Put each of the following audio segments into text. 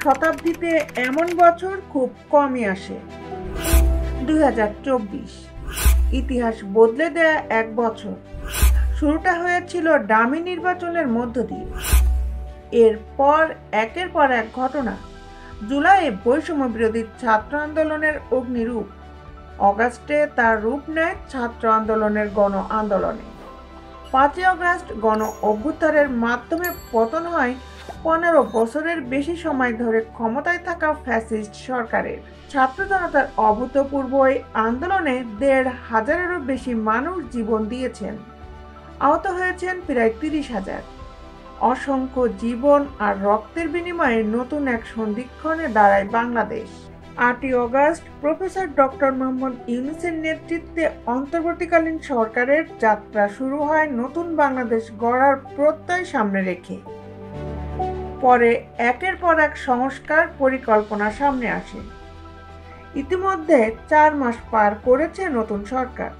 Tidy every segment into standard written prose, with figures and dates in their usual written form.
শতাব্দীতে এমন বছর খুব কমই আসে। 2024 ইতিহাস বদলে দেয়া এক বছর। শুরুটা হয়েছিল ডামি নির্বাচনের মধ্য দিয়ে। এরপর একের পর এক ঘটনা। জুলাইয়ে বৈষম্য বিরোধী ছাত্র আন্দোলনের অগ্নিরূপ, অগাস্টে তার রূপ নেয় ছাত্র আন্দোলনের গণ আন্দোলনে। 5ই অগাস্ট গণ অভ্যুত্থানের মাধ্যমে পতন হয় 15 বছরের বেশি সময় ধরে ক্ষমতায় থাকা ফ্যাসিস্ট সরকারের। ছাত্র জনতার অভূতপূর্ব এই আন্দোলনে 1,500-এরও বেশি মানুষ জীবন দিয়েছেন, আহত হয়েছেন প্রায় 30,000। অসংখ্য জীবন আর রক্তের বিনিময়ে নতুন এক সন্ধিক্ষণে দাঁড়ায় বাংলাদেশ। 8ই অগাস্ট প্রফেসর ডক্টর মোহাম্মদ ইউনূসের নেতৃত্বে অন্তর্বর্তীকালীন সরকারের যাত্রা শুরু হয় নতুন বাংলাদেশ গড়ার প্রত্যয় সামনে রেখে। পরে একের পর এক সংস্কার পরিকল্পনা সামনে আসে। ইতিমধ্যে 4 মাস পার করেছে নতুন সরকার।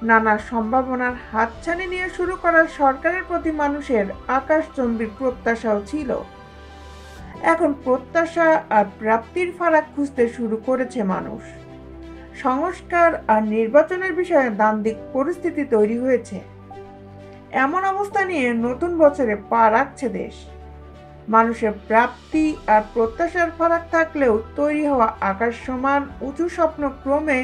নানা সম্ভাবনার হাতছানি নিয়ে শুরু করা সরকারের প্রতি মানুষের আকাশচুম্বী প্রত্যাশাও ছিল। এখন প্রত্যাশা আর প্রাপ্তির ফারাক খুঁজতে শুরু করেছে মানুষ। সংস্কার আর নির্বাচনের বিষয়ে দ্বান্দ্বিক পরিস্থিতি তৈরি হয়েছে। এমন অবস্থা নিয়ে নতুন বছরে পা রাখছে দেশ। মানুষের প্রাপ্তি আর প্রত্যাশার ফারাক থাকলেও তৈরি হওয়া আকাশ সমান উঁচু স্বপ্ন ক্রমে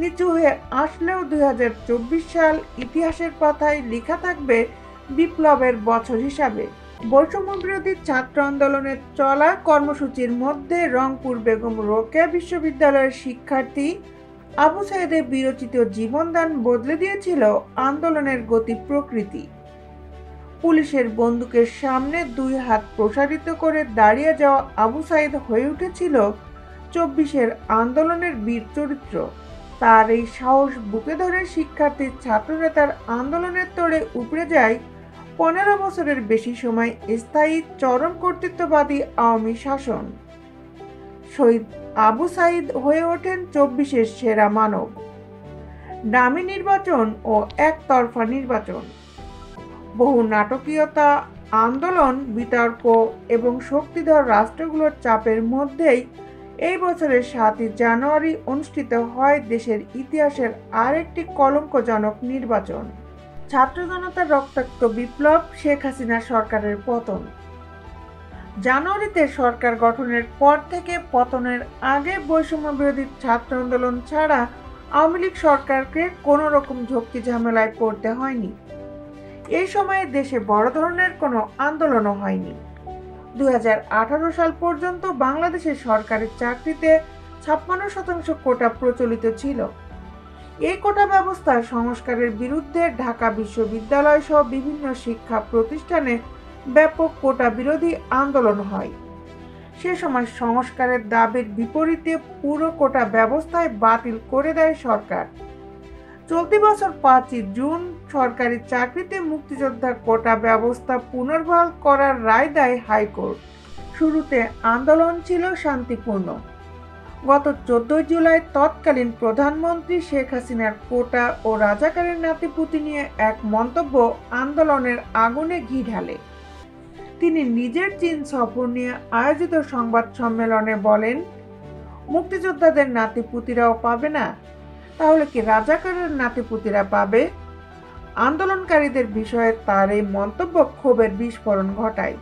নিচু হয়ে আসলেও 2024 সাল ইতিহাসের পাতায় লেখা থাকবে বিপ্লবের বছর হিসাবে। বৈষম্য বিরোধী ছাত্র আন্দোলনের চলা কর্মসূচির মধ্যে রংপুর বেগম রোকেয়া বিশ্ববিদ্যালয়ের শিক্ষার্থী আবু সাঈদের বিরচিত জীবনদান বদলে দিয়েছিল আন্দোলনের গতি প্রকৃতি। পুলিশের বন্দুকের সামনে 2 হাত প্রসারিত করে দাঁড়িয়ে যাওয়া আবু সাঈদ হয়ে উঠেছিল 24-এর আন্দোলনের বীর চরিত্র। তার এই সাহস বুকে ধরে শিক্ষার্থী ছাত্রনেতার আন্দোলনের তোড়ে উপড়ে যায় 15 বছরের বেশি সময় স্থায়ী চরম কর্তৃত্ববাদী আওয়ামী শাসন। শহীদ আবু সাঈদ হয়ে ওঠেন 24-এর সেরা মানব। ডামি নির্বাচন ও একতরফা নির্বাচন, বহু নাটকীয়তা, আন্দোলন, বিতর্ক এবং শক্তিধর রাষ্ট্রগুলোর চাপের মধ্যেই এই বছরের 7ই জানুয়ারি অনুষ্ঠিত হয় দেশের ইতিহাসের আরেকটি কলঙ্কজনক নির্বাচন। ছাত্র জনতার রক্তাক্ত বিপ্লব, শেখ হাসিনা সরকারের পতন। জানুয়ারিতে সরকার গঠনের পর থেকে পতনের আগে বৈষম্য বিরোধী ছাত্র আন্দোলন ছাড়া আওয়ামী লীগ সরকারকে কোনো রকম ঝক্কি ঝামেলায় পড়তে হয়নি। এই সময়ে দেশে বড় ধরনের কোনো আন্দোলনও হয়নি। 2018 সাল পর্যন্ত বাংলাদেশের সরকারি চাকরিতে 56% কোটা প্রচলিত ছিল। এই কোটা ব্যবস্থা সংস্কারের বিরুদ্ধে ঢাকা বিশ্ববিদ্যালয় সহ বিভিন্ন শিক্ষা প্রতিষ্ঠানে ব্যাপক কোটা বিরোধী আন্দোলন হয়। সে সময় সংস্কারের দাবির বিপরীতে পুরো কোটা ব্যবস্থায় বাতিল করে দেয় সরকার। চলতি বছর 5ই জুন সরকারি চাকরিতে মুক্তিযোদ্ধা কোটা ব্যবস্থা পুনর্বহাল করার রায় দেয় হাইকোর্ট। শুরুতে আন্দোলন ছিল শান্তিপূর্ণ। গত 14 জুলাই তৎকালীন প্রধানমন্ত্রী শেখ হাসিনার কোটা ও রাজাকারের নাতিপুতি নিয়ে এক মন্তব্য আন্দোলনের আগুনে ঘি ঢালে। তিনি নিজের চীন সফর নিয়ে আয়োজিত সংবাদ সম্মেলনে বলেন, মুক্তিযোদ্ধাদের নাতিপুতিরাও পাবে না, তাহলে কি রাজাকারের নাতিপুতিরা পাবে? আন্দোলনকারীদের বিষয়ে তার এই মন্তব্য ক্ষোভের বিস্ফোরণ ঘটায়।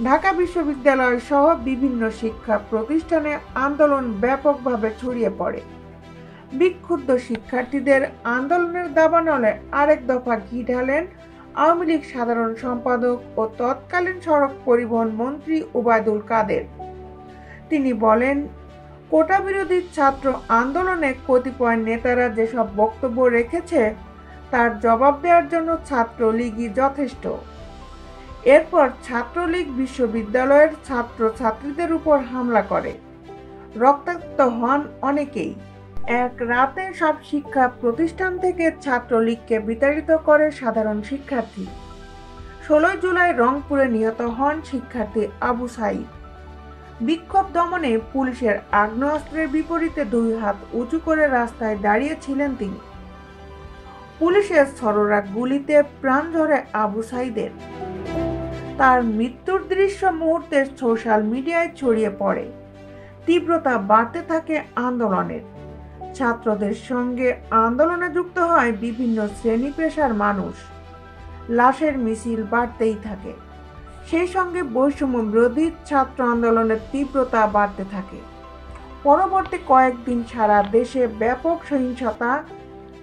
ঢাকা বিশ্ববিদ্যালয় সহ বিভিন্ন শিক্ষা প্রতিষ্ঠানে আন্দোলন ব্যাপকভাবে ছড়িয়ে পড়ে। বিক্ষুব্ধ শিক্ষার্থীদের আন্দোলনের দাবানলে আরেক দফা ঘি ঢালেন আওয়ামী লীগ সাধারণ সম্পাদক ও তৎকালীন সড়ক পরিবহন মন্ত্রী ওবায়দুল কাদের। তিনি বলেন, কোটা বিরোধী ছাত্র আন্দোলনে কতিপয় নেতারা যেসব বক্তব্য রেখেছে তার জবাব দেওয়ার জন্য ছাত্রলীগই যথেষ্ট। এরপর ছাত্রলীগ বিশ্ববিদ্যালয়ের ছাত্রছাত্রীদের উপর হামলা করে। রক্তাক্ত হন অনেকেই। এক রাতে সব শিক্ষা প্রতিষ্ঠান থেকে ছাত্রলীগকে বিতাড়িত করে সাধারণ শিক্ষার্থী। 16 জুলাই রংপুরে নিহত হন শিক্ষার্থী আবু সাঈদ। বিক্ষোভ দমনে পুলিশের আগ্নেয়াস্ত্রের বিপরীতে 2 হাত উঁচু করে রাস্তায় দাঁড়িয়েছিলেন তিনি। পুলিশের ছররা গুলিতে প্রাণ ঝরে আবু সাঈদের। তার মৃত্যুর দৃশ্য মুহূর্তে সোশ্যাল মিডিয়ায় ছড়িয়ে পড়ে। তীব্রতা বাড়তে থাকে আন্দোলনের। ছাত্রদের সঙ্গে আন্দোলনে যুক্ত হয় বিভিন্ন শ্রেণী পেশার মানুষ। লাশের মিছিল বাড়তেই থাকে। সেই সঙ্গে বৈষম্য বিরোধী ছাত্র আন্দোলনের তীব্রতা বাড়তে থাকে। পরবর্তী কয়েকদিন সারা দেশে ব্যাপক সহিংসতা,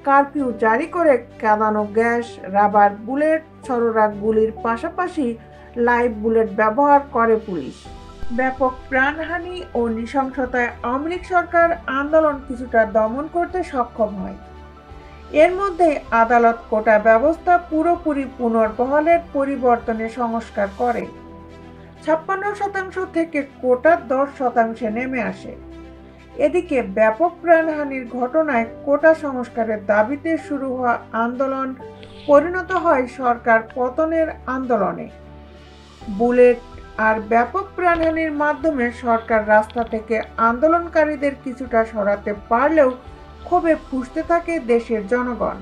কারফিউ জারি করে কাঁদানো গ্যাস, রাবার বুলেট, ছরোরা গুলির পাশাপাশি লাইভ বুলেট ব্যবহার করে পুলিশ। ব্যাপক প্রাণহানি ও নৃশংসতায় আওয়ামী লীগ সরকার আন্দোলন কিছুটা দমন করতে সক্ষম হয়। এর মধ্যে আদালত কোটা ব্যবস্থা পুরোপুরি পুনর্বহালের পরিবর্তনে সংস্কার করে। 56% থেকে কোটা 10% নেমে আসে। এদিকে ব্যাপক প্রাণহানির ঘটনায় কোটা সংস্কারের দাবিতে শুরু হওয়া আন্দোলন পরিণত হয় সরকার পতনের আন্দোলনে। বুলেট আর ব্যাপক প্রাণহানির মাধ্যমে সরকার রাস্তা থেকে আন্দোলনকারীদের কিছুটা সরাতে পারলেও ক্ষোভে ফুঁসতে থাকে দেশের জনগণ।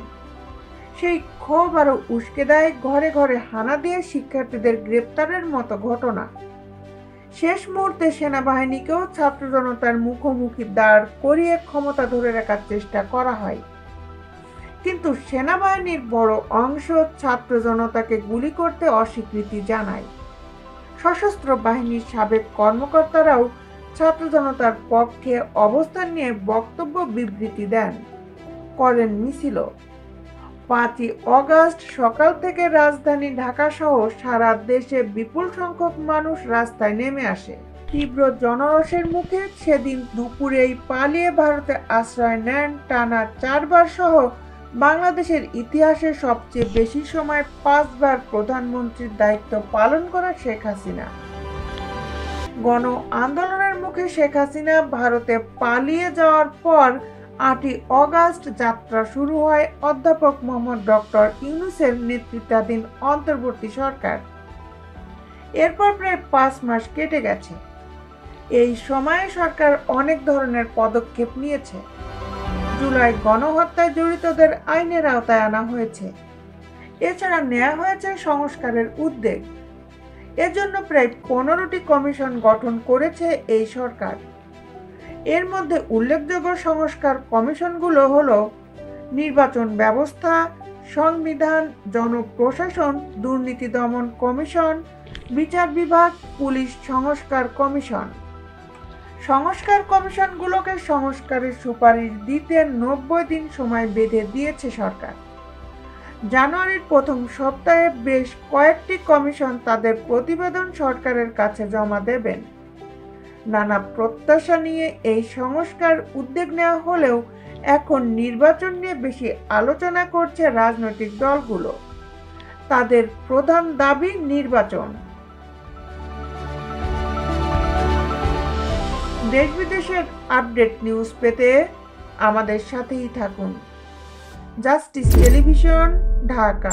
সেই ক্ষোভ আরও উস্কে দেয় ঘরে ঘরে হানা দিয়ে শিক্ষার্থীদের গ্রেপ্তারের মতো ঘটনা। শেষ মুহূর্তে সেনাবাহিনীকেও ছাত্র জনতার মুখোমুখি দাঁড় করিয়ে ক্ষমতা ধরে রাখার চেষ্টা করা হয়। কিন্তু সেনাবাহিনীর বড় অংশ ছাত্র জনতাকে গুলি করতে অস্বীকৃতি জানায়। সশস্ত্র বাহিনীর সাবেক কর্মকর্তারাও ছাত্র জনতার পক্ষে অবস্থান নিয়ে বক্তব্য বিবৃতি দেন, করেন মিছিলও। 5ই অগাস্ট সকাল থেকে রাজধানী ঢাকা সহ সারা দেশে বিপুল সংখ্যক মানুষ রাস্তায় নেমে আসে। তীব্র জনরোষের মুখে সেদিন দুপুরেই পালিয়ে ভারতে আশ্রয় নেন টানা 4 বার সহ বাংলাদেশের ইতিহাসে সবচেয়ে বেশি সময় 5 বার প্রধানমন্ত্রীর দায়িত্ব পালন করা শেখ হাসিনা। গণ আন্দোলনের মুখে শেখ হাসিনা ভারতে পালিয়ে যাওয়ার পর 8ই অগাস্ট যাত্রা শুরু হয় অধ্যাপক মোহাম্মদ ডক্টর ইউনূসের নেতৃত্বাধীন অন্তর্বর্তী সরকার। এরপর প্রায় 5 মাস কেটে গেছে। এই সময়ে সরকার অনেক ধরনের পদক্ষেপ নিয়েছে। জুলাই গণহত্যায় জড়িতদের আইনের আওতায় আনা হয়েছে। এছাড়া নেওয়া হয়েছে সংস্কারের উদ্যোগ। এজন্য প্রায় 15টি কমিশন গঠন করেছে এই সরকার। এর মধ্যে উল্লেখযোগ্য সংস্কার কমিশনগুলো হলো নির্বাচন ব্যবস্থা, সংবিধান, জনপ্রশাসন, দুর্নীতি দমন কমিশন, বিচার বিভাগ, পুলিশ সংস্কার কমিশন। সংস্কার কমিশনগুলোকে সংস্কারের সুপারিশ দিতে 90 দিন সময় বেঁধে দিয়েছে সরকার। জানুয়ারির প্রথম সপ্তাহে বেশ কয়েকটি কমিশন তাদের প্রতিবেদন সরকারের কাছে জমা দেবেন। নানা প্রত্যাশা নিয়ে এই সংস্কার উদ্যোগ নেওয়া হলেও এখন নির্বাচন নিয়ে বেশি আলোচনা করছে রাজনৈতিক দলগুলো। তাদের প্রধান দাবি নির্বাচন। দেশ বিদেশের আপডেট নিউজ পেতে আমাদের সাথেই থাকুন। Justice television, Dhaka.